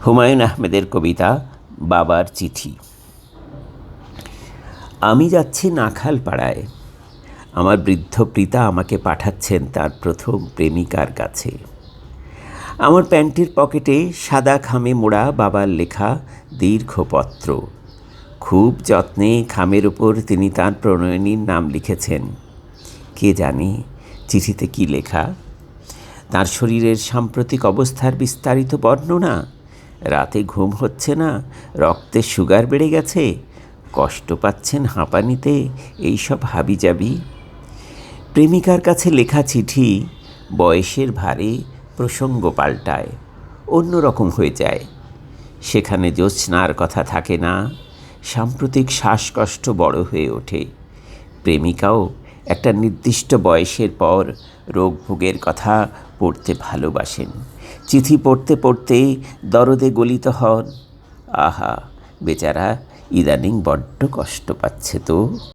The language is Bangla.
হুমায়ুন আহমেদের কবিতা বাবার চিঠি। আমি যাচ্ছি নাখালপাড়ায়। আমার বৃদ্ধ পিতা আমাকে পাঠাচ্ছেন তার প্রথম প্রেমিকার কাছে। আমার প্যান্টের পকেটে সাদা খামে মোড়া বাবার লেখা দীর্ঘ পত্র। খুব যত্নে খামের ওপর তিনি তাঁর প্রণয়িনীর নাম লিখেছেন। কে জানে চিঠিতে কি লেখা? তার শরীরের সাম্প্রতিক অবস্থার বিস্তারিত বর্ণনা। রাতে ঘুম হচ্ছে না, রক্তে সুগার বেড়ে গেছে, কষ্ট পাচ্ছেন হাঁপানিতে, এইসব হাবিজাবি। প্রেমিকার কাছে লেখা চিঠি বয়সের ভারে প্রসঙ্গ পাল্টায়, অন্যরকম হয়ে যায়। সেখানে জ্যোৎস্নার কথা থাকে না, সাম্প্রতিক শ্বাসকষ্ট বড় হয়ে ওঠে। প্রেমিকাও একটা নির্দিষ্ট বয়সের পর রোগভোগের কথা পড়তে ভালোবাসেন। চিঠি পড়তে পড়তে দরদে গলিত হন। আহা, বেচারা ইদানিং বড্ড কষ্ট পাচ্ছে তো।